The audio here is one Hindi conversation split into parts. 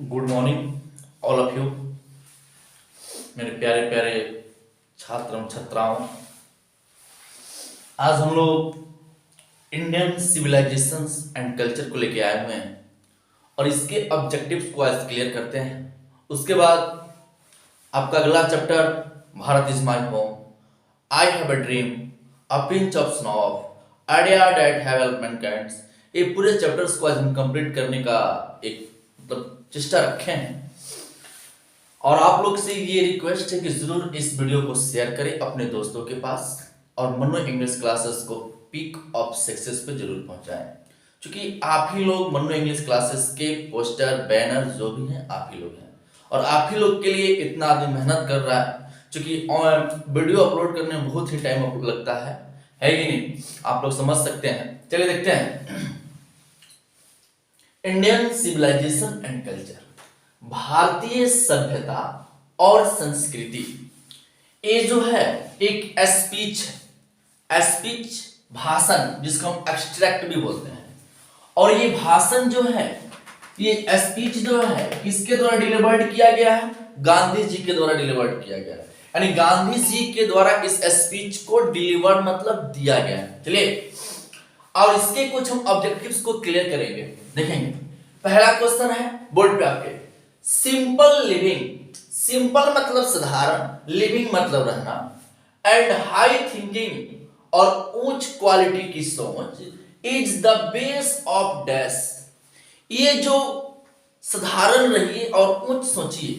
Good morning all of you, मेरे प्यारे प्यारे छात्र एवं छात्राओं। आज हम लोग इंडियन सिविलाइजेशंस एंड कल्चर को लेके आए हुए हैं और इसके ऑब्जेक्टिव्स को आज क्लियर करते हैं। उसके बाद आपका अगला chapter Bharat is my home, I have a dream, a pinch of snow of, idea that have help Mankind, ये पूरे चैप्टर्स को आज हम कंप्लीट करने का एक चेष्टा रखे हैं। और आप लोग से ये रिक्वेस्ट है कि जरूर इस वीडियो को शेयर करें अपने दोस्तों के पास और मनो इंग्लिश क्लासेस को पीक ऑफ सक्सेस पे जरूर पहुंचाएं, क्योंकि आप ही लोग मनो इंग्लिश क्लासेस के पोस्टर बैनर जो भी हैं आप ही लोग हैं और आप ही लोग के लिए इतना आदमी मेहनत कर रहा है, क्योंकि वीडियो अपलोड करने में बहुत ही टाइम लगता है कि नहीं, आप लोग समझ सकते हैं। चलिए देखते हैं इंडियन सिविलाइजेशन एंड कल्चर, भारतीय सभ्यता और संस्कृति। ये जो है एक स्पीच है, स्पीच भाषण जिसको हम एक्सट्रैक्ट भी बोलते हैं। और ये भाषण जो है, ये स्पीच जो है किसके द्वारा डिलीवर्ड किया गया है? गांधी जी के द्वारा डिलीवर्ड किया गया है, यानी गांधी जी के द्वारा इस स्पीच को डिलीवर मतलब दिया गया है। चलिए और इसके कुछ हम ऑब्जेक्टिव्स को क्लियर करेंगे, देखेंगे। पहला क्वेश्चन है बोर्ड पे आपके, सिंपल लिविंग, सिंपल मतलब साधारण, लिविंग मतलब रहना, एंड हाई थिंकिंग और उच्च क्वालिटी की सोच is the base of dash. ये जो साधारण रहिए और उच्च सोचिए,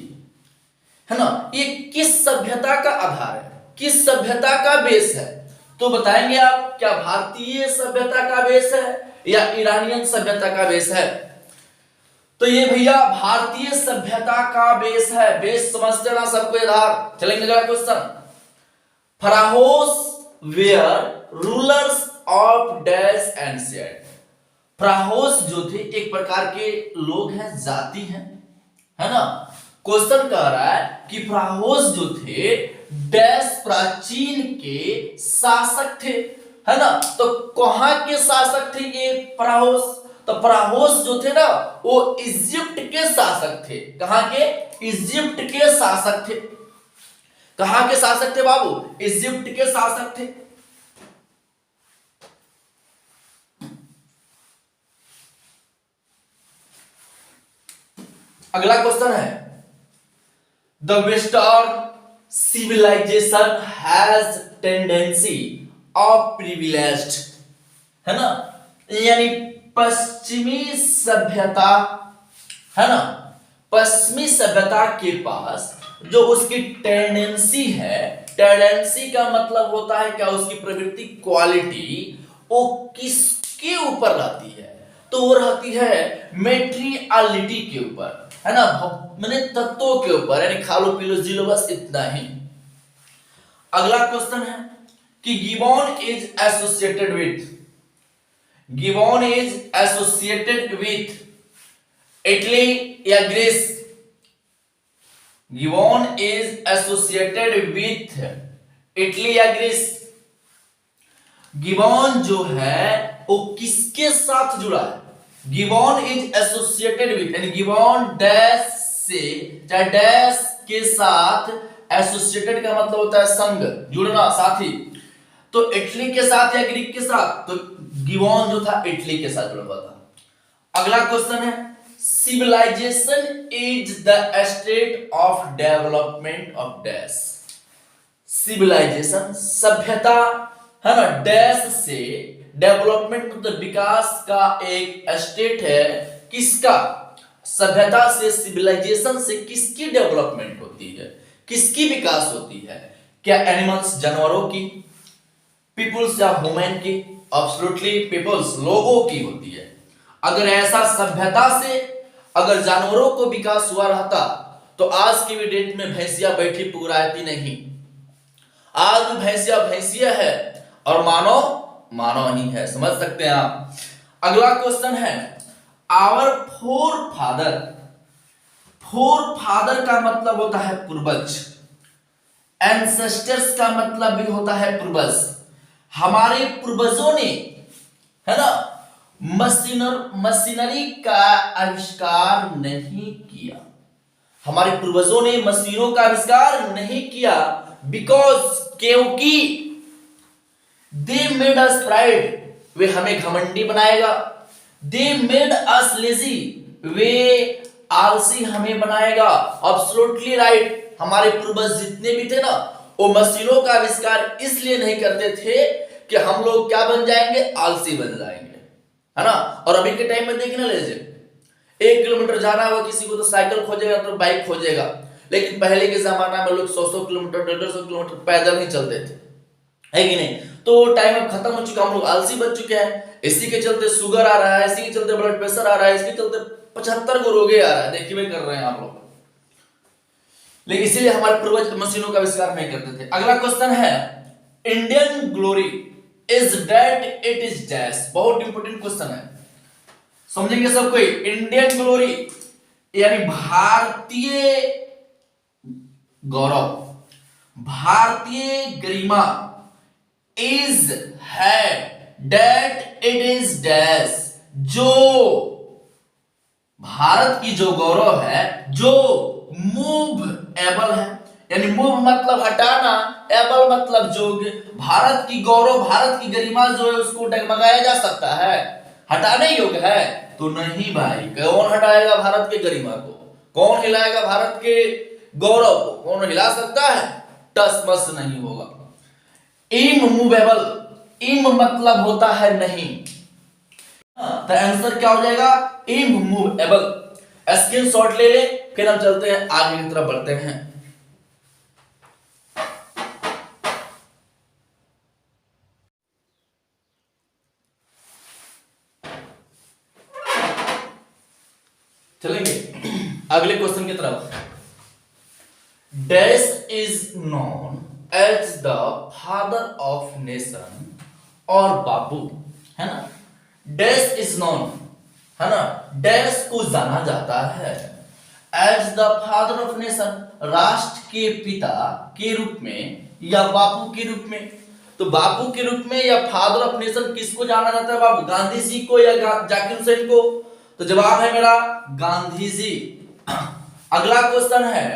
है ना, ये किस सभ्यता का आधार है, किस सभ्यता का बेस है? तो बताएंगे आप, क्या भारतीय सभ्यता का बेस है या ईरानियन सभ्यता का बेस है? तो ये भैया भारतीय सभ्यता का बेस है। बेस समझते ना सबको आधार। चलेंगे अगला question, pharaohs were rulers of dash ancient. Pharaohs जो थे एक प्रकार के लोग हैं, जाति हैं, है ना। क्वेश्चन कह रहा है कि फराहोस जो थे डैश प्राचीन के शासक थे, है ना। तो कहां के शासक थे ये फराहोस? तो फराहोस जो थे ना वो इजिप्ट के शासक थे। कहां के? इजिप्ट के शासक थे। कहां के शासक थे बाबू? इजिप्ट के शासक थे। अगला क्वेश्चन है, the western civilization has tendency of privileged, है ना, यानी पश्चिमी सभ्यता, है ना, पश्चिमी सभ्यता के पास जो उसकी टेंडेंसी है, टेंडेंसी का मतलब होता है क्या? उसकी प्रवृत्ति, क्वालिटी, वो किसके ऊपर रहती है? तो वो रहती है मेटेरियलिटी के ऊपर, है ना, मैंने तत्वों के ऊपर, यानी खा लो पी लो जी लो बस इतना ही। अगला क्वेश्चन है कि Gibbon is associated with, Gibbon is associated with Italy या Greece? Gibbon is associated with Italy या ग्रीस? गिबॉन जो है वो किसके साथ जुड़ा है? गिबॉन इज एसोसिएटेड विथ, यानी गिबॉन डैश से या डैश के साथ, एसोसिएटेड का मतलब होता है संग, जुड़ना, साथी। तो इटली के साथ या ग्रीक के साथ? तो गिबॉन जो था इटली के साथ जुड़ा हुआ था। अगला क्वेश्चन है, civilization is the state of development of dash. Civilization सभ्यता, है ना, डैश से डेवलपमेंट मतलब विकास का एक स्टेट है। किसका? सभ्यता से, सिविलाइजेशन से किसकी डेवलपमेंट होती है, किसकी विकास होती है? क्या एनिमल्स, जानवरों की, पीपुल्स या ह्यूमन की? एब्सोल्युटली पीपुल्स, लोगों की होती है। अगर ऐसा सभ्यता से अगर जानवरों को विकास हुआ रहता तो आज की भी डेट में भैंसिया बैठी पुगराती नहीं। आज भी भैंसिया भैंसिया है और मानव मानव ही है, समझ सकते हैं आप। अगला क्वेश्चन है, our forefather, forefather का मतलब होता है पूर्वज, एंसेस्टर्स का मतलब भी होता है पूर्वज। हमारे पूर्वजों ने, है ना, मशीनरी का आविष्कार नहीं किया। हमारे पूर्वजों ने मशीनों का आविष्कार नहीं किया बिकॉज, क्योंकि दे मेड अस प्राइड, वे हमें घमंडी बनाएगा। दे मेड अस लेजी, वे आलसी हमें बनाएगा। Absolutely right. हमारे पूर्वज जितने भी थे ना, वो मशीनों का आविष्कार इसलिए नहीं करते थे कि हम लोग क्या बन जाएंगे, आलसी बन जाएंगे, है ना। और अभी के टाइम में देखना लीजिए, 1 किलोमीटर जाना होगा किसी को तो साइकिल खोजेगा, तो बाइक खोजेगा। लेकिन पहले के जमाना में लोग 100-100 किलोमीटर 150 किलोमीटर पैदल ही चलते थे, है कि नहीं। तो टाइम अब खत्म हो चुका, हम लोग आलसी बन चुके हैं। इसी के चलते शुगर आ रहा है, इसी के चलते ब्लड प्रेशर आ रहा है, इसके चलते 75 को रोगे आ रहा है, देखिए कर रहे हैं आप लोग। लेकिन इसीलिए हमारे पूर्वज मशीनों का आविष्कार नहीं करते थे। अगला क्वेश्चन है, Indian glory is that it is dash. बहुत इंपॉर्टेंट क्वेश्चन है, समझेंगे सब कोई। इंडियन ग्लोरी यानी भारतीय गौरव, भारतीय गरिमा, इज है दैट इट इज डैश, जो भारत की जो गौरव है, जो मूव एबल है, यानी मूव मतलब हटाना, एबल मतलब जोग्य। भारत की गौरव, भारत की गरिमा जो है उसको डगमगाया जा सकता है, हटाने योग्य है तो नहीं भाई। कौन हटाएगा भारत के गरिमा को, कौन हिलाएगा भारत के गौरव को, कौन हिला सकता है, टस मस नहीं होगा। इमूवेबल, इम मतलब होता है नहीं, तो आंसर क्या हो जाएगा, इमूवेबल। स्क्रीनशॉट ले ले, फिर हम चलते हैं आगे की तरफ बढ़ते हैं। चलेंगे अगले क्वेश्चन की तरफ। Dash is known as the father of nation, और बाबू, है ना। डैश इज नोन, है ना, डैश को जाना जाता है as the father of nation, राष्ट्र के पिता के रूप में या बापू के रूप में। तो बापू के रूप में या फादर ऑफ नेशन किसको जाना जाता है बाबू, गांधी जी को या जाकिर हुसैन को। तो जवाब है मेरा गांधी जी। अगला क्वेश्चन है,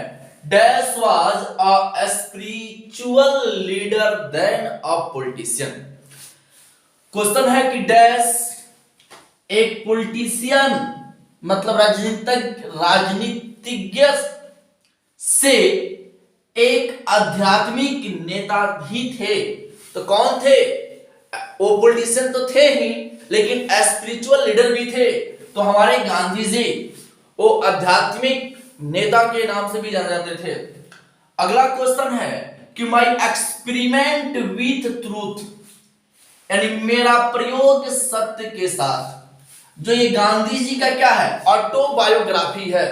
dash was a spiritual leader than a politician. Question है कि डैश एक पॉलिटिशियन मतलब राजनीतिज्ञ से एक आध्यात्मिक नेता भी थे। तो कौन थे, वो पॉलिटिशियन तो थे ही, लेकिन स्पिरिचुअल लीडर भी थे। तो हमारे गांधी जी वो आध्यात्मिक नेता के नाम से भी जाने जाते थे। अगला क्वेश्चन है कि माई एक्सपेरिमेंट विथ ट्रूथ, यानी मेरा प्रयोग सत्य के साथ। जो ये गांधी जी का क्या है, ऑटोबायोग्राफी है,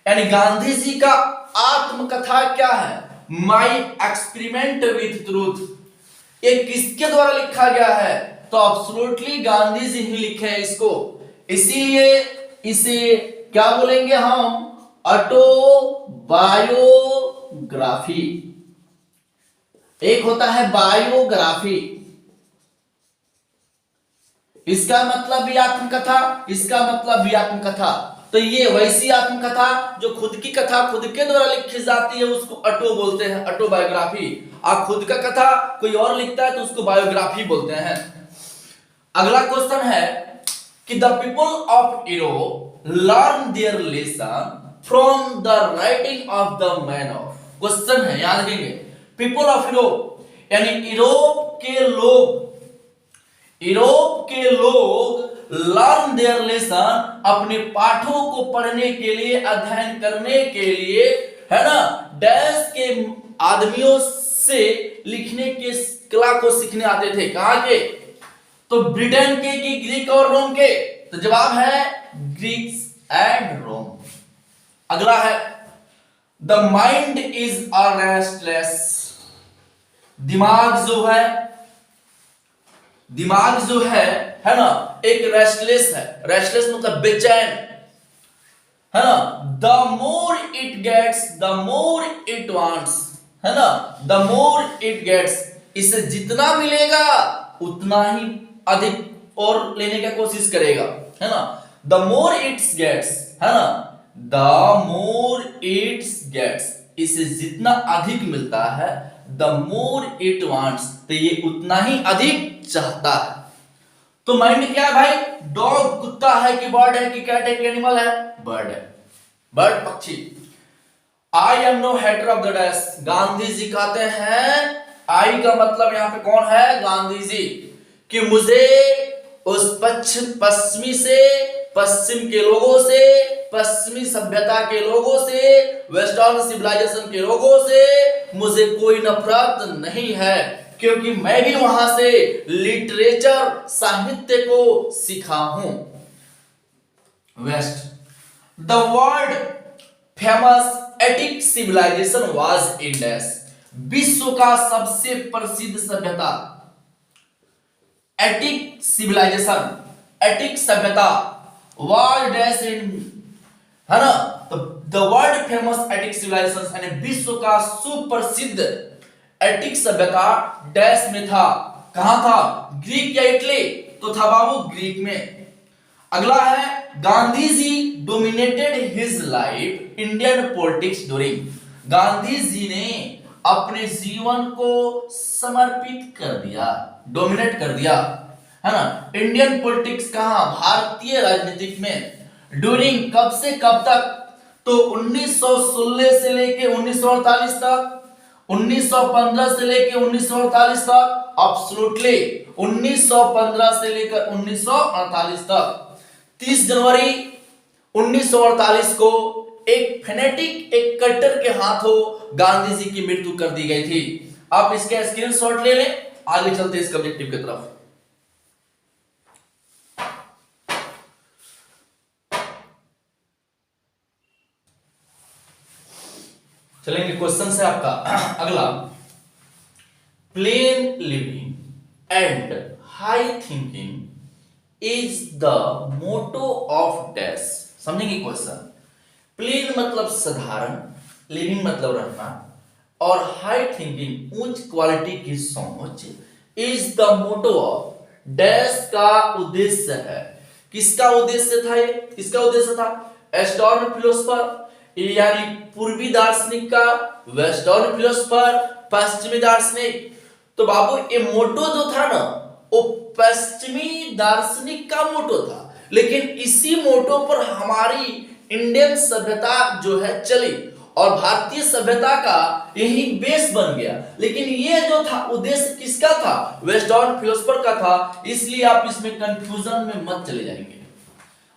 यानी गांधी जी का आत्मकथा क्या है, माई एक्सपेरिमेंट विथ ट्रूथ। ये किसके द्वारा लिखा गया है, तो एब्सोल्युटली गांधी जी ही लिखे हैं इसको, इसीलिए इसे क्या बोलेंगे हम, ऑटोबायोग्राफी। एक होता है बायोग्राफी, इसका मतलब भी आत्मकथा, इसका मतलब भी आत्मकथा। तो ये वैसी आत्मकथा जो खुद की कथा खुद के द्वारा लिखी जाती है उसको ऑटो बोलते हैं, ऑटोबायोग्राफी। और खुद का कथा कोई और लिखता है तो उसको बायोग्राफी बोलते हैं। अगला क्वेश्चन है कि the people of Europe learn their lesson from the writing of the man of. Question है, याद रखेंगे, पीपल ऑफ यूरोप यानी यूरोप के लोग लर्न देयर लेसन अपने पाठों को पढ़ने के लिए, अध्ययन करने के लिए, है ना, डैश के आदमियों से लिखने के कला को सीखने आते थे। कहां के, तो ब्रिटेन के कि ग्रीक और रोम के। तो जवाब है ग्रीक्स एंड रोम। अगला है the mind is a restless, दिमाग जो है ना, एक रेस्टलेस है। रेस्टलेस मतलब बेचैन, है ना। The more it gets the more it wants, है ना, द मोर इट गेट्स, इसे जितना मिलेगा उतना ही अधिक और लेने का कोशिश करेगा, है ना। द मोर इट्स गेट्स, है ना, द मोर इट्स गेट्स, इसे जितना अधिक मिलता है, द मोर इट वांट्स, तो ये उतना ही अधिक चाहता है। तो माइंड क्या है भाई, डॉग कुत्ता है कि बर्ड है कि कैट है कि एनिमल है, बर्ड है, बर्ड पक्षी। I am no hater of the dash, Gandhi ji कहते हैं, आई का मतलब यहां पे कौन है, गांधी जी, कि मुझे उस पश्चिमी से, पश्चिम के लोगों से, पश्चिमी सभ्यता के लोगों से, वेस्टर्न सिविलाइजेशन के लोगों से मुझे कोई नफरत नहीं है, क्योंकि मैं भी वहां से लिटरेचर, साहित्य को सीखा हूं। West, the world famous Attic civilization was in dash, विश्व का सबसे प्रसिद्ध सभ्यता, एटिक सिविलाइजेशन, एटिक सभ्यता, वाज डैश इन, है ना, तो the world famous Attic civilization, यानी विश्व का सुप्रसिद्ध एटिक सभ्यता डैश में था, कहां था, ग्रीक या इटली, तो था बाबू ग्रीक में। अगला है, Gandhi ji dominated his life Indian politics during, Gandhi ji ने अपने जीवन को समर्पित कर दिया, डोमिनेट कर दिया, है ना, इंडियन पॉलिटिक्स, कहां, भारतीय राजनीतिक में, ड्यूरिंग कब से कब तक, तो 1916 से लेके 1948 तक, 1915 से लेके 1948 तक, एब्सोल्युटली 1915 से लेकर 1948 तक। 30 जनवरी 1948 को एक फेनेटिक, एक कट्टर के हाथों गांधी जी की मृत्यु कर दी गई थी। आप इसके स्क्रीनशॉट ले लें, आगे चलते इस ऑब्जेक्टिव की तरफ। चलेंगे क्वेश्चन से आपका अगला, plain living and high thinking is the motto of dash, समझेंगे क्वेश्चन। प्लेन मतलब साधारण, लिविंग मतलब रहना, और हाई थिंकिंग उच्च क्वालिटी की सोच, is the motto of dash का उद्देश्य है। किसका उद्देश्य था, ये किसका उद्देश्य था, एस्टर्न फिलोसफर यानी पूर्वी दार्शनिक का, वेस्टर्न फिलोसफर पश्चिमी दार्शनिक। तो बाबू ये मोटो जो था ना, वो पश्चिमी दार्शनिक का मोटो था, लेकिन इसी मोटो पर हमारी इंडियन सभ्यता जो है चली, और भारतीय सभ्यता का यही बेस बन गया। लेकिन ये जो था उद्देश्य किसका था, वेस्टर्न फिलोसफर का था, इसलिए आप इसमें कंफ्यूजन में मत चले जाएंगे।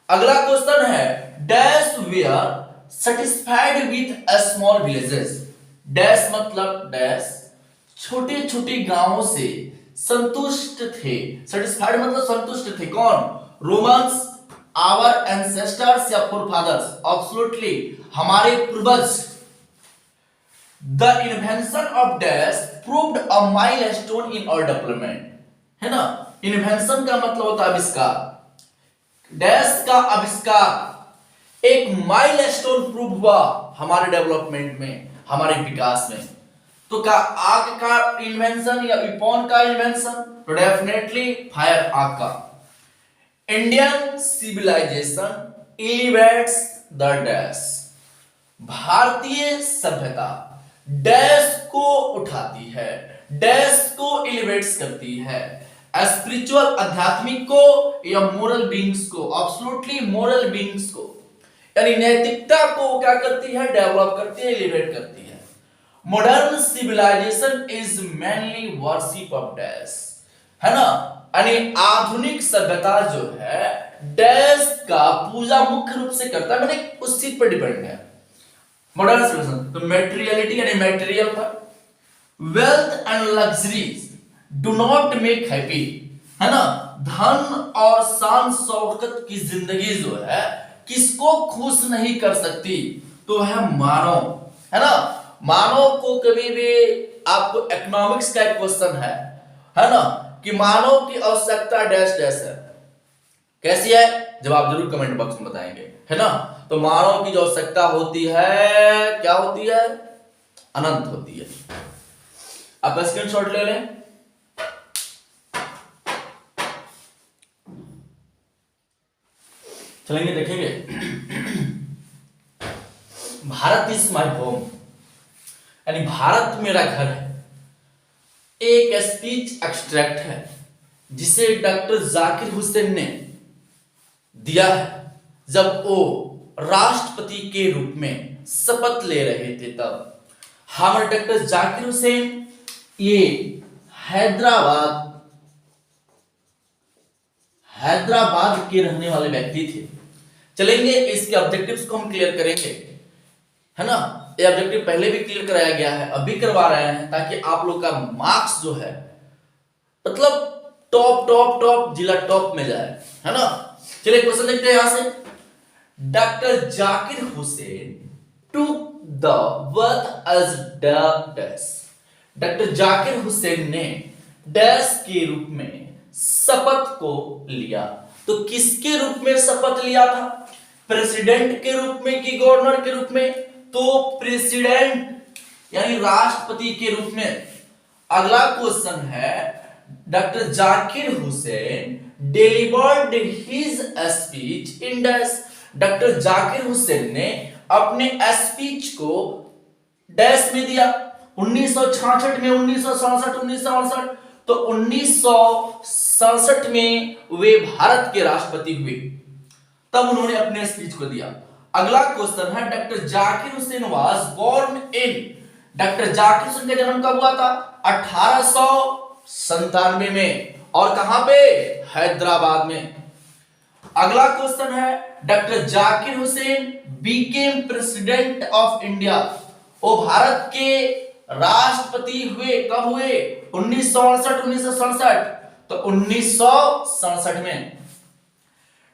अगला क्वेश्चन है, dash were satisfied with small villages, dash मतलब डैश, छोटे छोटे गांवों से संतुष्ट थे, सेटिस्फाइड मतलब संतुष्ट थे, कौन, रोमन्स, आवर एंसेस्टर्स या फोरफादर्स, एब्सोल्युटली हमारे पूर्वज। The invention of dash proved a milestone in our development, है ना, इन्वेंशन का मतलब होता है आविष्कार, डैश का आविष्कार एक माइलस्टोन प्रूव हुआ हमारे डेवलपमेंट में, हमारे विकास में। तो क्या आग का इन्वेंशन या वेपन का इन्वेंशन, तो डेफिनेटली फायर, आग का। Indian civilization elevates the dash, भारतीय सभ्यता डैश को उठाती है, डैश को एलिवेट्स करती है, स्पिरिचुअल आध्यात्मिक को या मोरल बीइंग्स को, एब्सोल्युटली मोरल बीइंग्स को, यानी नैतिकता को क्या करती है, डेवलप करती है, एलिवेट करती है। Modern civilization is mainly worship of dash, है ना, यानी आधुनिक सभ्यता जो है डैश का पूजा मुख्य रूप से करता है, मैंने उस चीज पर डिपेंड है। मॉडर्न सिविलाइजेशन तो मैटेरियलिटी यानी मैटेरियल पर, wealth and luxuries do not make happy, है ना, धन और शान शौकत की जिंदगी जो है किसको खुश नहीं कर सकती, तो है मानव, है ना। मानव को कभी भी, आपको इकोनॉमिक्स का एक क्वेश्चन है ना, कि मानव की आवश्यकता डैश डैश है, कैसी है, जवाब जरूर कमेंट बॉक्स में बताएंगे, है ना। तो मानव की जो आवश्यकता होती है, क्या होती है, अनंत होती है। आप स्क्रीनशॉट ले लें। चलेंगे देखेंगे। भारत इज माय होम, यानी भारत मेरा घर है, एक स्पीच एक्सट्रैक्ट है जिसे डॉक्टर जाकिर हुसैन ने दिया है जब वो राष्ट्रपति के रूप में शपथ ले रहे थे। तब हमारे डॉक्टर जाकिर हुसैन ये हैदराबाद के रहने वाले व्यक्ति थे। चलेंगे इसके ऑब्जेक्टिव्स को हम क्लियर करेंगे, है ना। ये ऑब्जेक्टिव पहले भी क्लियर कराया गया है, अभी करवा रहे हैं ताकि आप लोग का मार्क्स जो है मतलब टॉप जिला टॉप में जाए, है ना। चलिए क्वेश्चन देखते हैं यहां से। Doctor Zakir Hussain took the oath as dash. Doctor Zakir Hussain ने डैश के रूप में शपथ को लिया। तो किसके रूप में शपथ लिया था? प्रेसिडेंट के रूप में कि गवर्नर के रूप में? तो प्रेसिडेंट यानी राष्ट्रपति के रूप में। अगला क्वेश्चन है, doctor Zakir Hussain delivered his speech in dash. Doctor Zakir Hussain ने अपने स्पीच को डैश में दिया। 1966 में, 1967, 1968, तो 1967 में वे भारत के राष्ट्रपति हुए, तब उन्होंने अपने स्पीच को दिया। अगला क्वेश्चन है, doctor Zakir Hussain was born in. Doctor Zakir Hussain का जन्म कब हुआ था? 1897 में, और कहां पे? हैदराबाद में। अगला क्वेश्चन है, doctor Zakir Hussain Beckham president of India. वो भारत के राष्ट्रपति हुए, कब हुए? 1968, 1967, तो 1967 में।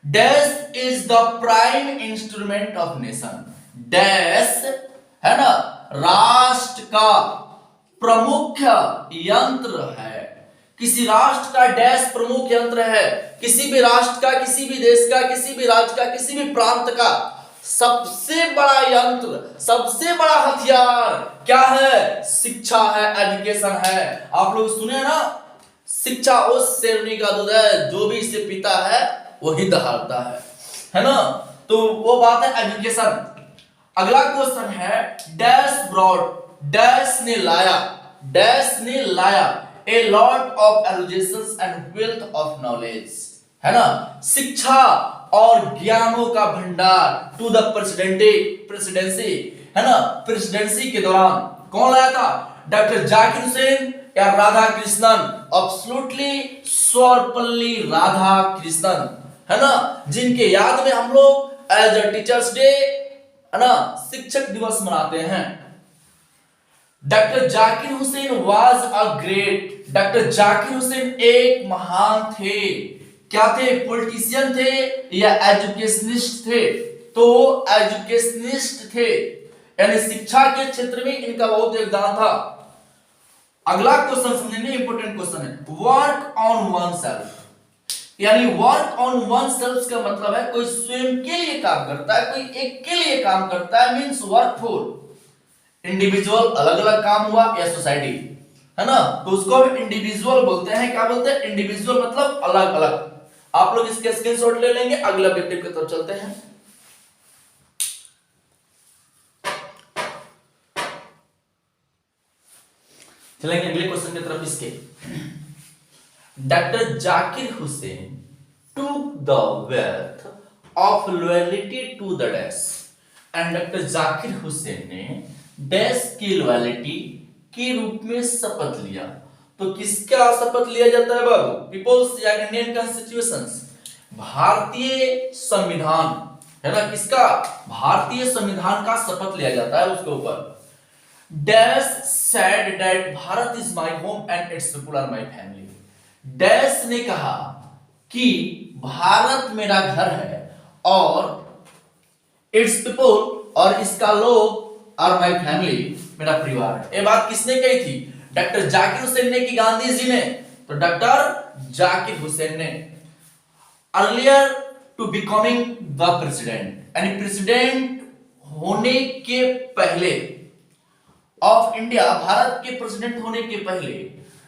Dash is the prime instrument of nation. Dash है ना राष्ट्र का प्रमुख यंत्र है। किसी राष्ट्र का डैश प्रमुख यंत्र है। किसी भी राष्ट्र का, किसी भी देश का, किसी भी राज्य का, किसी भी प्रांत का सबसे बड़ा यंत्र, सबसे बड़ा हथियार क्या है? शिक्षा है, एजुकेशन है। आप लोग सुने ना, शिक्षा उस शेरनी का दूध है जो भी इसे पीता है वही दहाड़ता है ना। तो वो बात है एजुकेशन। अगला क्वेश्चन है, डैश ब्रॉड। डैश ने लाया, डैश ने लाया a lot of education and wealth of knowledge, है ना, शिक्षा और ज्ञानों का भंडार टू द प्रेसिडेंसी, है ना। प्रेसिडेंसी के दौरान कौन लाया था? डॉक्टर जाकिर हुसैन या राधा कृष्णन? एब्सोल्युटली सर्वपल्ली राधा कृष्णन, है ना, जिनके याद में हम लोग एज अ टीचर्स डे, है ना, शिक्षक दिवस मनाते हैं। Doctor Zakir Hussain was a great. Doctor Zakir Hussain एक महान थे। क्या थे? पॉलिटिशियन थे या एजुकेशनिस्ट थे? तो एजुकेशनिस्ट थे, यानी शिक्षा के क्षेत्र में इनका बहुत योगदान था। अगला क्वेश्चन समझेंगे, इंपॉर्टेंट क्वेश्चन है, वर्क ऑन वन सेल्फ। यानी वर्क ऑन वन सेल्फ का मतलब है कोई स्वयं के लिए काम करता है, कोई एक के लिए काम करता है, मींस वर्क फॉर इंडिविजुअल, अलग अलग काम हुआ, या सोसाइटी, है ना, तो उसको हम इंडिविजुअल बोलते हैं। क्या बोलते हैं? इंडिविजुअल मतलब अलग अलग। आप लोग इसके स्क्रीनशॉट ले लेंगे। अगले ऑब्जेक्टिव की तरफ चलते हैं। चलेंगे अगले क्वेश्चन की तरफ। इसके doctor Zakir Hussain took the wealth of loyalty to the dash. And doctor Zakir Hussain ने डैश की लॉयल्टी के रूप में शपथ लिया। तो किसका शपथ लिया जाता है बाबू? पीपल्स या इंडियन कॉन्स्टिट्यूशन, भारतीय संविधान, है ना, किसका? भारतीय संविधान का शपथ लिया जाता है उसके ऊपर। Dash said that Bharat is my home and its people are my family. Dash ने कहा कि भारत मेरा घर है और इट्स पीपल और इसका लोग आर माय फैमिली, मेरा परिवार है। ये बात किसने कही थी? डॉक्टर जाकिर हुसैन ने कि गांधी जी ने? तो डॉक्टर जाकिर हुसैन ने। Earlier to becoming the president, यानी प्रेसिडेंट होने के पहले ऑफ इंडिया, भारत के प्रेसिडेंट होने के पहले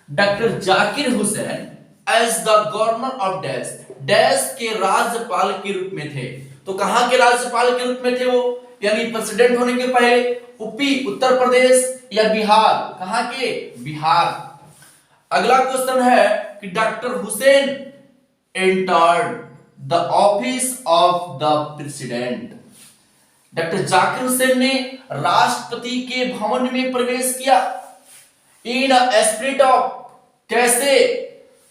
doctor Zakir Hussain as the governor of dash, dash के राज्यपाल के रूप में थे। तो कहां के राज्यपाल के रूप में थे वो, यानी प्रेसिडेंट होने के पहले? यूपी उत्तर प्रदेश या बिहार? कहां के? बिहार। अगला क्वेश्चन है कि doctor Hussain entered the office of the president. Doctor Zakir Hussain ने राष्ट्रपति के भवन में प्रवेश किया इन स्पिरिट ऑफ, कैसे?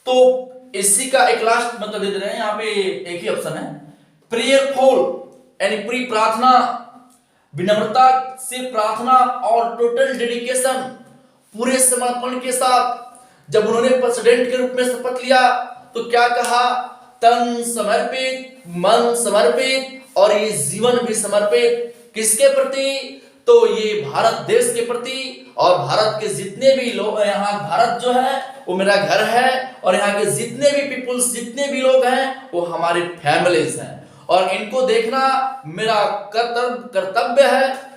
तो इसी का एक लास्ट मतलब दे दे रहे हैं, यहां पे एक ही ऑप्शन है, प्रेयरफुल, यानी पूरी प्रार्थना, विनम्रता से प्रार्थना और टोटल डेडिकेशन, पूरे समर्पण के साथ। जब उन्होंने प्रेसिडेंट के रूप में शपथ लिया तो क्या कहा? तन समर्पित, मन समर्पित और ये जीवन भी समर्पित। किसके प्रति? तो ये भारत देश के प्रति, और भारत के जितने भी लोग यहाँ, भारत जो है वो मेरा घर है, और यहाँ के जितने भी पीपुल्स, जितने भी लोग हैं वो हमारे फैमिलीज हैं, और इनको देखना मेरा कर्तव्य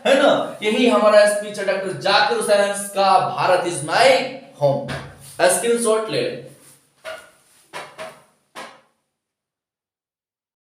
है ना। यही हमारा स्पीच है डॉक्टर जाकिर हुसैन का, Bharat is my home. Screenshot ले।